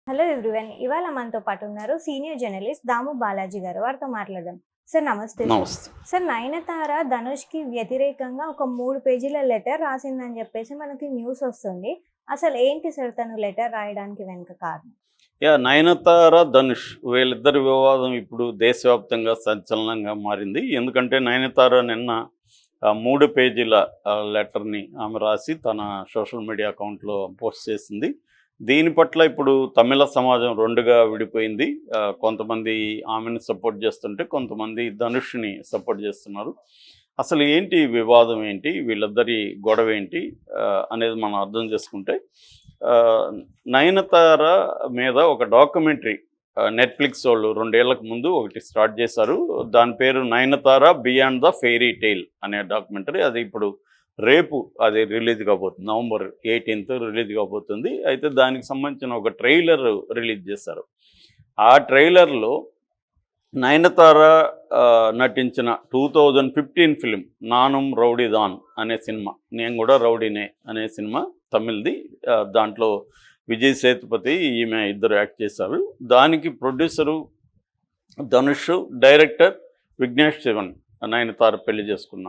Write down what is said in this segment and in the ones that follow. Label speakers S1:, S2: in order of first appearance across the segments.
S1: Hello everyone. ఇవాళ మనతో పాటు ఉన్నారు సీనియర్ జర్నలిస్ట్ దాము బాలాజీ గారు. వారితో మాట్లాడదాం. సార్ నమస్తే సార్.
S2: నమస్తే.
S1: సార్ నయనతార ధనుష్‌కి వ్యతిరేకంగా ఒక 3 పేజీల లెటర్ రాసిందని చెప్పేసి మనకి న్యూస్ వస్తుంది. అసలు ఏంటి సార్ తను లెటర్ రాయడానికి వెనుక కారణం?
S2: నయనతార, ధనుష్ వీళ్ళిద్దరి వివాదం ఇప్పుడు దేశవ్యాప్తంగా సంచలనంగా మారింది. ఎందుకంటే నయనతార నిన్న 3 పేజీల లెటర్‌ని ఆమె రాసి తన సోషల్ మీడియా అకౌంట్‌లో పోస్ట్ చేసింది. దీని పట్ల ఇప్పుడు తమిళ సమాజం 2గా విడిపోయింది. కొంతమంది ఆమెను సపోర్ట్ చేస్తుంటే కొంతమంది ధనుష్‌ని సపోర్ట్ చేస్తున్నారు. అసలు ఏంటి వివాదం ఏంటి? వీళ్ళిద్దరి గొడవ ఏంటి? అనేది మనం అర్థం చేసుకుంటే నయనతార మీద ఒక డాక్యుమెంటరీ నెట్‌ఫ్లిక్స్ వాళ్ళు 2 ఏళ్లకు ముందు ఒకటి స్టార్ట్ చేశారు. దాని పేరు 'Nayanthara beyond the fairy tale' అనే డాక్యుమెంటరీ. అది ఇప్పుడు రేపు అది రిలీజ్ కాబోతుంది. నవంబర్ 18th రిలీజ్ కాబోతుంది. అయితే దానికి సంబంధించిన ఒక ట్రైలర్ రిలీజ్ చేశారు. ఆ ట్రైలర్‌లో నయనతార నటించిన 2015 ఫిలిం 'నానుమ్ రౌడీదాన్' అనే సినిమా, 'నేను కూడా రౌడీనే' అనే సినిమా తమిళ్‌ది. దాంట్లో విజయ్ సేతుపతి, ఈమె ఇద్దరు యాక్ట్ చేశారు. దానికి ప్రొడ్యూసరు ధనుష్, డైరెక్టర్ విఘ్నేష్ శివన్, నయనతార పెళ్లి చేసుకున్న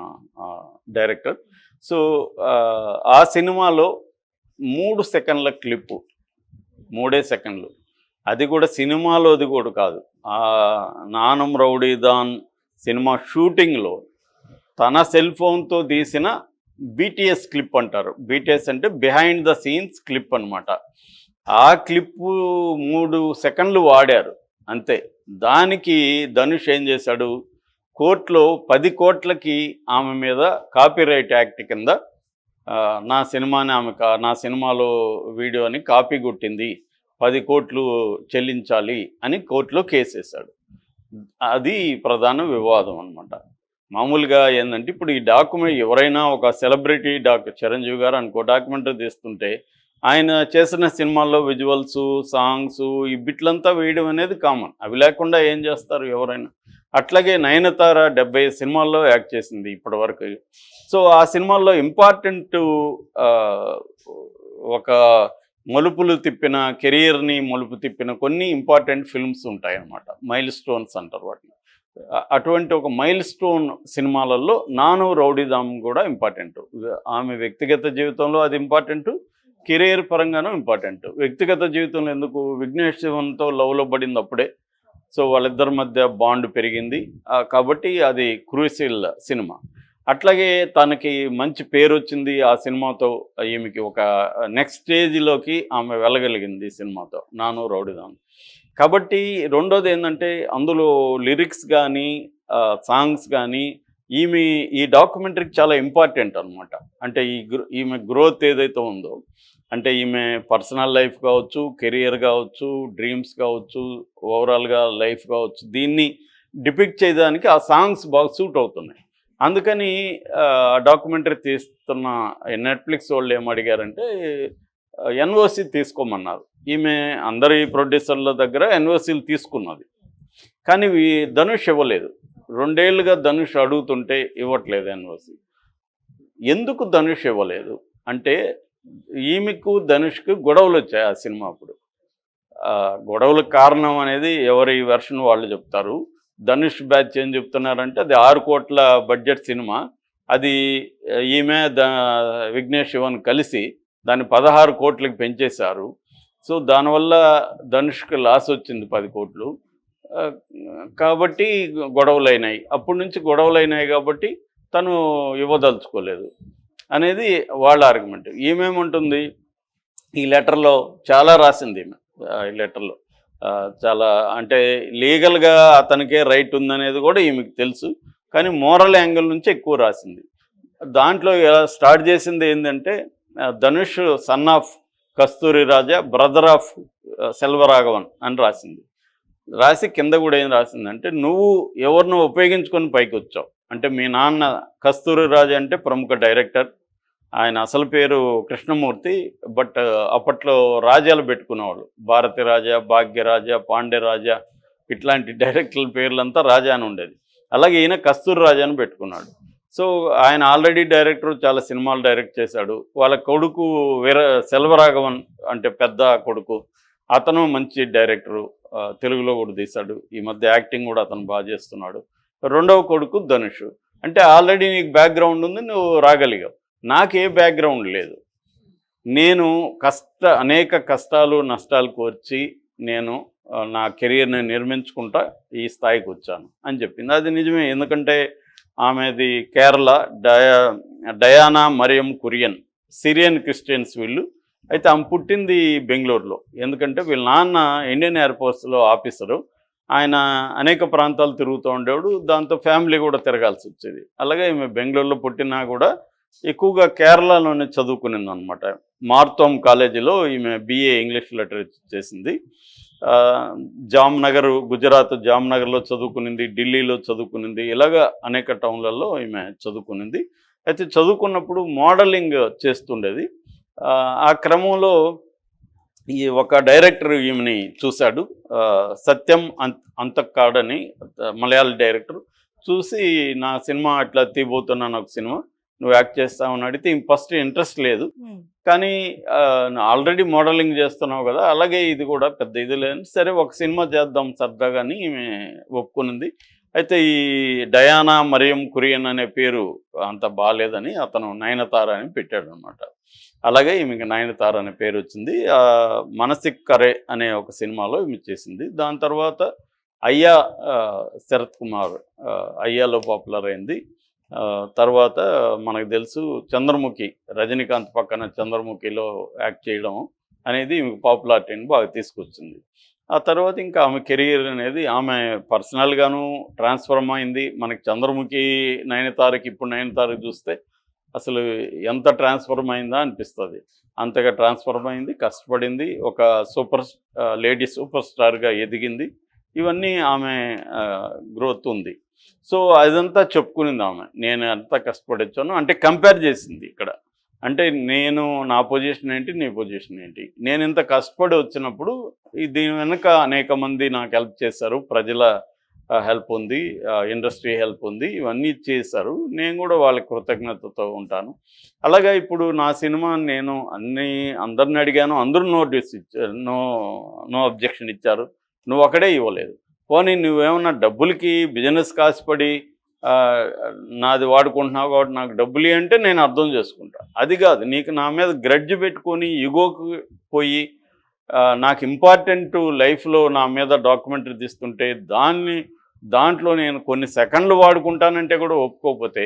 S2: డైరెక్టర్. సో ఆ సినిమాలో 3 సెకండ్ల క్లిప్పు, 3 సెకండ్లు, అది కూడా సినిమాలోది కూడా కాదు. 'నానుమ్ రౌడీదాన్' సినిమా షూటింగ్లో తన సెల్ ఫోన్తో తీసిన బీటీఎస్ క్లిప్ అంటారు. బీటీఎస్ అంటే బిహైండ్ ద సీన్స్ క్లిప్ అనమాట. ఆ క్లిప్పు 3 సెకండ్లు వాడారు అంతే. దానికి ధనుష్ ఏం చేశాడు, కోర్టులో 10 కోట్లకి ఆమె మీద కాపీరైట్ యాక్ట్ కింద నా సినిమాలో వీడియోని కాపీ కొట్టింది, 10 కోట్లు చెల్లించాలి అని కోర్టులో కేసేశాడు. అది ప్రధాన వివాదం అనమాట. మామూలుగా ఏంటంటే ఇప్పుడు ఈ ఎవరైనా ఒక సెలబ్రిటీ చిరంజీవి గారు అనుకో డాక్యుమెంటరీ తీస్తుంటే ఆయన చేసిన సినిమాల్లో విజువల్స్, సాంగ్స్, ఈ బిట్లంతా వేయడం అనేది కామన్. అవి లేకుండా ఏం చేస్తారు ఎవరైనా? అట్లాగే నయనతార 70 సినిమాల్లో యాక్ట్ చేసింది ఇప్పటివరకు. సో ఆ సినిమాల్లో ఇంపార్టెంట్ ఒక కెరియర్ని మలుపు తిప్పిన కొన్ని ఇంపార్టెంట్ ఫిల్మ్స్ ఉంటాయన్నమాట. మైల్ స్టోన్స్ అంటారు వాటిని. అటువంటి ఒక మైల్ స్టోన్ సినిమాలలో 'నాను రౌడీదామ్' కూడా ఇంపార్టెంట్. ఆమె వ్యక్తిగత జీవితంలో అది ఇంపార్టెంట్, కెరియర్ పరంగానూ ఇంపార్టెంట్. వ్యక్తిగత జీవితంలో ఎందుకు, విఘ్నేష్ శివన్తో లవ్లో పడింది అప్పుడే. సో వాళ్ళిద్దరి మధ్య బాండ్ పెరిగింది కాబట్టి అది క్రూషియల్ సినిమా. అట్లాగే తనకి మంచి పేరు వచ్చింది ఆ సినిమాతో. ఈమెకి ఒక నెక్స్ట్ స్టేజ్లోకి ఆమె వెళ్ళగలిగింది ఈ సినిమాతో 'నాను రౌడీదామ్'. కాబట్టి రెండోది ఏంటంటే అందులో లిరిక్స్ కానీ సాంగ్స్ కానీ ఈ డాక్యుమెంటరీకి చాలా ఇంపార్టెంట్ అనమాట. అంటే ఈమె గ్రోత్ ఏదైతే ఉందో, అంటే ఈమె పర్సనల్ లైఫ్ కావచ్చు, కెరియర్ కావచ్చు, డ్రీమ్స్ కావచ్చు, ఓవరాల్గా లైఫ్ కావచ్చు, దీన్ని డిపిక్ట్ చేయడానికి ఆ సాంగ్స్ బాగా సూట్ అవుతున్నాయి. అందుకని డాక్యుమెంటరీ తీస్తున్న నెట్‌ఫ్లిక్స్ వాళ్ళు ఏమడిగారంటే ఎన్ఓసి తీసుకోమన్నారు. ఈమె అందరి ప్రొడ్యూసర్ల దగ్గర ఎన్ఓసీలు తీసుకున్నది, కానీ ధనుష్ ఇవ్వలేదు. 2 ఏళ్ళుగా ధనుష్ అడుగుతుంటే ఇవ్వట్లేదు ఎన్ఓసి. ఎందుకు ధనుష్ ఇవ్వలేదు అంటే, ఈమెకు ధనుష్కు గొడవలు వచ్చాయి ఆ సినిమా అప్పుడు. గొడవలకు కారణం అనేది ఎవరి వెర్షన్ వాళ్ళు చెప్తారు. ధనుష్ బ్యాచ్ ఏం చెప్తున్నారంటే అది 6 కోట్ల బడ్జెట్ సినిమా, అది ఈమె విఘ్నేష్ శివన్ కలిసి దాన్ని 16 కోట్లకి పెంచేశారు. సో దానివల్ల ధనుష్కి లాస్ వచ్చింది 10 కోట్లు. కాబట్టి గొడవలైనాయి. అప్పటి నుంచి గొడవలైనాయి కాబట్టి తను ఇవ్వదలుచుకోలేదు అనేది వాళ్ళ ఆర్గ్యుమెంట్. ఈమెమంటుంది, ఈ లెటర్లో చాలా రాసింది ఈమె. ఈ లెటర్లో చాలా, అంటే లీగల్గా అతనికే రైట్ ఉందనేది కూడా ఈమెకు తెలుసు, కానీ మోరల్ యాంగిల్ నుంచి ఎక్కువ రాసింది. దాంట్లో స్టార్ట్ చేసింది ఏంటంటే, Dhanush son of Kasturi Raja, brother of Selvaraghavan అని రాసింది. రాసి కింద కూడా ఏం రాసిందంటే, నువ్వు ఎవరినో ఉపయోగించుకొని పైకి వచ్చావు. అంటే మీ నాన్న కస్తూరి రాజా అంటే ప్రముఖ డైరెక్టర్, ఆయన అసలు పేరు కృష్ణమూర్తి, బట్ అప్పట్లో రాజాలు పెట్టుకునేవాళ్ళు. భారతి రాజా, భాగ్యరాజా, పాండ్యరాజా, ఇట్లాంటి డైరెక్టర్ల పేర్లంతా రాజా అని ఉండేది. అలాగే ఈయన కస్తూరి రాజా అని పెట్టుకున్నాడు. సో ఆయన ఆల్రెడీ డైరెక్టర్, చాలా సినిమాలు డైరెక్ట్ చేశాడు. వాళ్ళ కొడుకు సెల్వరాఘవన్ అంటే పెద్ద కొడుకు, అతను మంచి డైరెక్టరు, తెలుగులో కూడా తీశాడు. ఈ మధ్య యాక్టింగ్ కూడా అతను బాగా చేస్తున్నాడు. రెండవ కొడుకు ధనుష్. అంటే ఆల్రెడీ నీకు బ్యాక్గ్రౌండ్ ఉంది, నువ్వు రాగలిగావు. నాకు ఏ బ్యాక్గ్రౌండ్ లేదు. నేను అనేక కష్టాలు నష్టాలు కోర్చి నేను నా కెరియర్ని నిర్మించుకుంటా ఈ స్థాయికి వచ్చాను అని చెప్పింది. అది నిజమే. ఎందుకంటే ఆమెది కేరళ, డయానా మరియం కురియన్, సిరియన్ క్రిస్టియన్స్ వీళ్ళు. అయితే ఆమె పుట్టింది బెంగళూరులో. ఎందుకంటే వీళ్ళ నాన్న ఇండియన్ ఎయిర్ ఫోర్స్లో ఆఫీసరు. ఆయన అనేక ప్రాంతాలు తిరుగుతూ ఉండేవాడు. దాంతో ఫ్యామిలీ కూడా తిరగాల్సి వచ్చేది. అలాగే ఈమె బెంగళూరులో పుట్టినా కూడా ఎక్కువగా కేరళలోనే చదువుకునింది అనమాట. మార్తోమ్ కాలేజీలో ఈమె BA ఇంగ్లీష్ లిటరేచర్ చేసింది. జామ్నగర్, గుజరాత్ జామ్నగర్లో చదువుకునింది, ఢిల్లీలో చదువుకునింది. ఇలాగా అనేక టౌన్లలో ఈమె చదువుకునింది. అయితే చదువుకున్నప్పుడు మోడలింగ్ చేస్తుండేది. ఆ క్రమంలో ఈ ఒక డైరెక్టర్ ఈమెని చూశాడు. సత్యం అంతక్కాడని మలయాళ డైరెక్టర్. చూసి నా సినిమా అట్లా తీయబోతున్నాను, ఒక సినిమా నువ్వు యాక్ట్ చేస్తావని అడిగితే ఫస్ట్ ఇంట్రెస్ట్ లేదు. కానీ ఆల్రెడీ మోడలింగ్ చేస్తున్నావు కదా, అలాగే ఇది కూడా పెద్ద ఇది లేదు. సరే ఒక సినిమా చేద్దాం సరదాగా అని ఈమె ఒప్పుకునింది. అయితే ఈ డయానా మరియం కురియన్ అనే పేరు అంత బాగాలేదని అతను నయనతార అని పెట్టాడు అనమాట. అలాగే ఈమెకి నయనతార అనే పేరు వచ్చింది. మనసిక్ కరే అనే ఒక సినిమాలో ఈమె చేసింది. దాని తర్వాత అయ్యా, శరత్ కుమార్ అయ్యాలో పాపులర్ అయింది. తర్వాత మనకు తెలుసు చంద్రముఖి, రజనీకాంత్ పక్కన చంద్రముఖిలో యాక్ట్ చేయడం అనేది పాపులారిటీని బాగా తీసుకొచ్చింది. ఆ తర్వాత ఇంకా ఆమె కెరీర్ అనేది ఆమె పర్సనల్గాను ట్రాన్స్ఫర్మ్ అయింది. మనకి చంద్రముఖి నయనతారకి, ఇప్పుడు నయనతారకి చూస్తే అసలు ఎంత ట్రాన్స్ఫర్మ్ అయిందా అనిపిస్తుంది. అంతగా ట్రాన్స్ఫర్మ్ అయింది, కష్టపడింది, ఒక లేడీ సూపర్ స్టార్గా ఎదిగింది. ఇవన్నీ ఆమె గ్రోత్ ఉంది. సో అదంతా చెప్పుకునింది ఆమె. నేను ఎంత కష్టపడొచ్చాను అంటే కంపేర్ చేసింది ఇక్కడ. అంటే నా పొజిషన్ ఏంటి, నీ పొజిషన్ ఏంటి. నేను ఇంత కష్టపడి వచ్చినప్పుడు దీని వెనుక అనేక మంది నాకు హెల్ప్ చేశారు. ప్రజల హెల్ప్ ఉంది, ఇండస్ట్రీ హెల్ప్ ఉంది, ఇవన్నీ చేశారు. నేను కూడా వాళ్ళకి కృతజ్ఞతతో ఉంటాను. అలాగే ఇప్పుడు నా సినిమా నేను అందరిని అడిగాను, అందరూ నో అబ్జెక్షన్ ఇచ్చారు. నువ్వు ఒకడే ఇవ్వలేదు. పోనీ నువ్వేమన్నా డబ్బులకి బిజినెస్ కాసిపడి నాది వాడుకుంటున్నావు కాబట్టి నాకు డబ్బులు అంటే నేను అర్థం చేసుకుంటా. అది కాదు, నీకు నా మీద గ్రడ్జ్ పెట్టుకొని ఇగోకి పోయి నాకు ఇంపార్టెంట్ లైఫ్లో నా మీద డాక్యుమెంటరీ తీస్తుంటే దాంట్లో నేను కొన్ని సెకండ్లు వాడుకుంటానంటే కూడా ఒప్పుకోకపోతే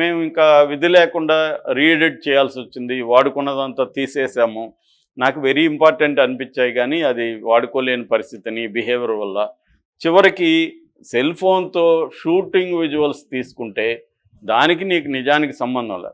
S2: మేము ఇంకా విధి లేకుండా రీఎడిట్ చేయాల్సి వచ్చింది. వాడుకున్నదంతా తీసేసాము. నాకు వెరీ ఇంపార్టెంట్ అనిపించాయి కానీ అది వాడుకోలేని పరిస్థితిని బిహేవియర్ వల్ల. చివరికి సెల్ ఫోన్తో షూటింగ్ విజువల్స్ తీసుకుంటే దానికి నీకు నిజానికి సంబంధం లేదు.